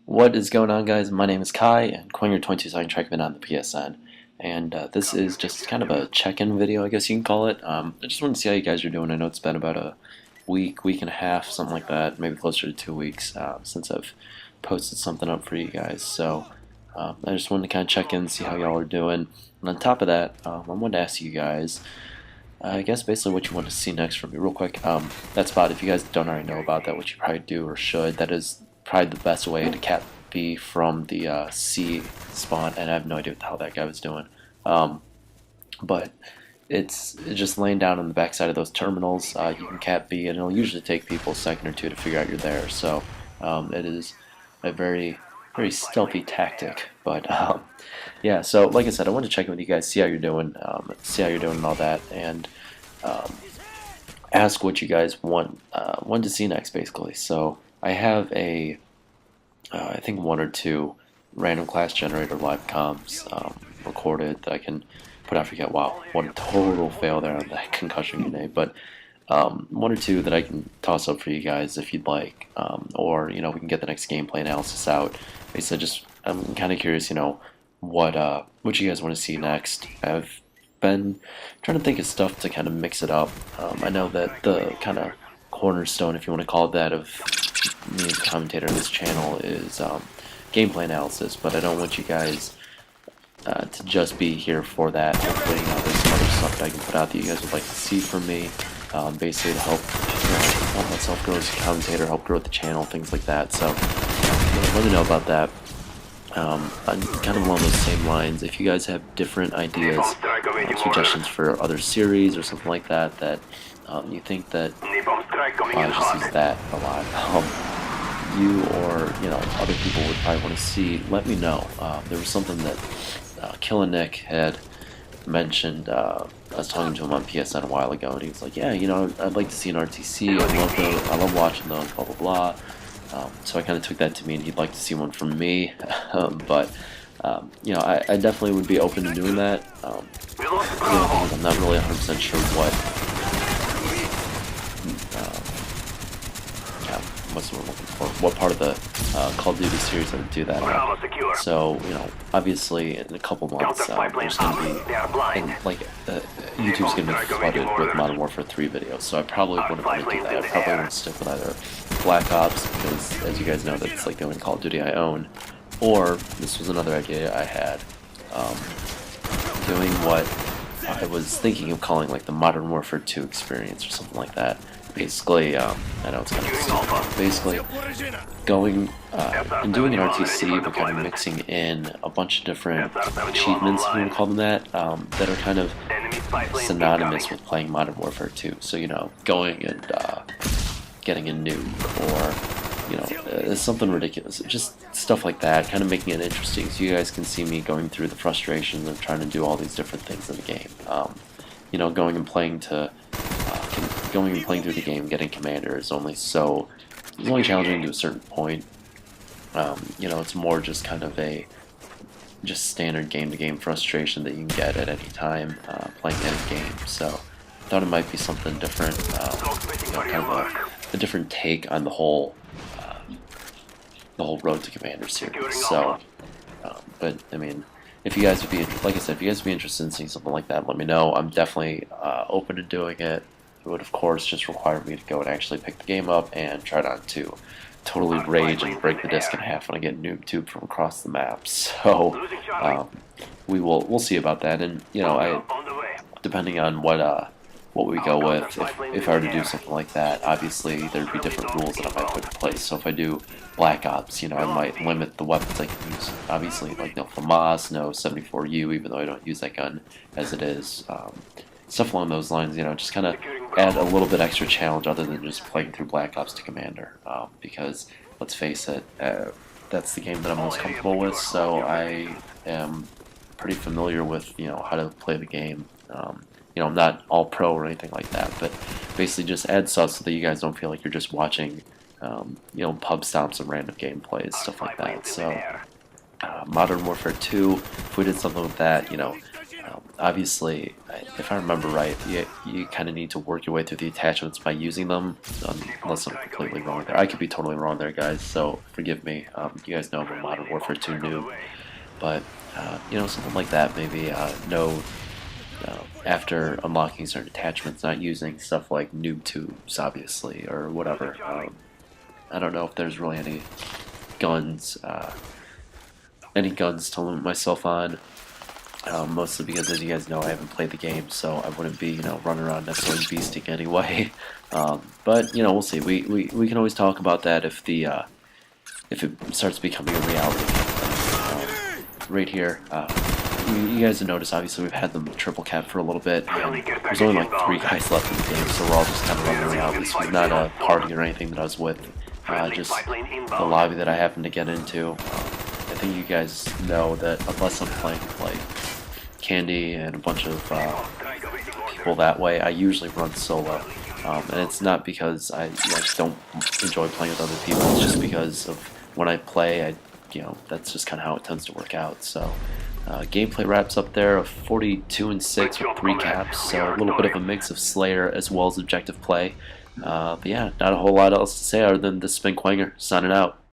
What is going on, guys? My name is Kai, and Quinger22 is on Trackman on the PSN. And this is just kind of a check-in video, I guess you can call it. I just wanted to see how you guys are doing. I know it's been about a week and a half, something like that, maybe closer to 2 weeks since I've posted something up for you guys. So I just wanted to kind of check in, see how y'all are doing. And on top of that, I wanted to ask you guys, I guess basically what you want to see next from me, real quick. That spot, if you guys don't already know about that, which you probably do or should, that is probably the best way to cap B from the C spawn, and I have no idea what the hell that guy was doing. But it's just laying down on the backside of those terminals. You can cap B, and it'll usually take people a second or two to figure out you're there. So it is a very stealthy tactic. But yeah, so like I said, I want to check in with you guys, see how you're doing, and all that, and ask what you guys want to see next, basically. So I have I think one or two random class generator live comms recorded that I can put out for you guys. Wow, what a total fail there on that concussion grenade. But one or two that I can toss up for you guys if you'd like, or we can get the next gameplay analysis out. Basically, I'm kind of curious, what you guys want to see next. I've been trying to think of stuff to kind of mix it up. I know that the kind of cornerstone, if you want to call it that, of me as a commentator on this channel is gameplay analysis, but I don't want you guys to just be here for that. Hopefully, there's some other stuff that I can put out that you guys would like to see from me, basically to help myself grow as a commentator, help grow the channel, things like that. So let me know about that. I'm kind of along those same lines. If you guys have different ideas, suggestions for other series or something like that, that you think that I just use that a lot, you or other people would probably want to see, let me know. There was something that Killa Nick had mentioned. I was talking to him on PSN a while ago, and he was like, "Yeah, I'd like to see an RTC. I love watching those. Blah blah blah." So I kind of took that to mean he'd like to see one from me, but I definitely would be open to doing that. I'm not really 100% sure what's the word I'm looking for, what part of the Call of Duty series I would do that on. So, probably in a couple months, there's going to be, YouTube's going to be flooded with Modern Warfare 3 videos, so I probably wouldn't want to do that. I probably want to stick with either Black Ops, because as you guys know, that's like the only Call of Duty I own, or, this was another idea I had, doing what I was thinking of calling like the Modern Warfare 2 experience or something like that. Basically, I know it's kind of stupid. Basically, going and doing an RTC, but kind of mixing in a bunch of different achievements, if you want to call them that are kind of synonymous with playing Modern Warfare 2. So, going and getting a nuke, or something ridiculous, just stuff like that, kind of making it interesting, so you guys can see me going through the frustrations of trying to do all these different things in the game. Going and playing through the game, getting commander is only challenging to a certain point. It's more just kind of just standard game-to-game frustration that you can get at any time playing any game. So I thought it might be something different, kind of a different take on the whole Road to Commander series. So, but I mean, if you guys would be, like I said, if you guys would be interested in seeing something like that, let me know. I'm definitely open to doing it. It would, of course, just require me to go and actually pick the game up and try not to totally rage and break the disc in half when I get noob tubed from across the map. So we'll see about that, and depending on what we go with, if I were to do something like that, obviously there'd be different rules that I might put in place. So if I do Black Ops, I might limit the weapons I can use. Obviously, like no FAMAS, no 74U, even though I don't use that gun as it is. Stuff along those lines, just kind of add a little bit extra challenge other than just playing through Black Ops to Commander. Because, let's face it, that's the game that I'm most comfortable with, so I am pretty familiar with, how to play the game. I'm not all pro or anything like that, but basically just add stuff so that you guys don't feel like you're just watching, pub stomps and random gameplays, stuff like that. So, Modern Warfare 2, if we did something with that, obviously, if I remember right, you kind of need to work your way through the attachments by using them, unless I'm completely wrong there. I could be totally wrong there, guys, so forgive me. You guys know I'm a Modern Warfare 2 noob, but, you know, something like that, maybe. After unlocking certain attachments, not using stuff like noob tubes, obviously, or whatever. I don't know if there's really guns, any guns to limit myself on. Mostly because, as you guys know, I haven't played the game, so I wouldn't be, you know, running around necessarily beasting anyway. But you know, we'll see. We can always talk about that if it starts becoming a reality. Right here, you guys have noticed. Obviously, we've had them triple cap for a little bit, and there's only like 3 guys left in the game, so we're all just kind of running around. This was not a party or anything that I was with. Just the lobby that I happened to get into. I think you guys know that unless I'm playing like Candy and a bunch of people that way, I usually run solo. And it's not because I don't enjoy playing with other people. It's just because of when I play, that's just kind of how it tends to work out. So gameplay wraps up there of 42-6 with 3 caps. So a little bit of a mix of Slayer as well as objective play. But yeah, not a whole lot else to say other than the Spin Quanger signing out.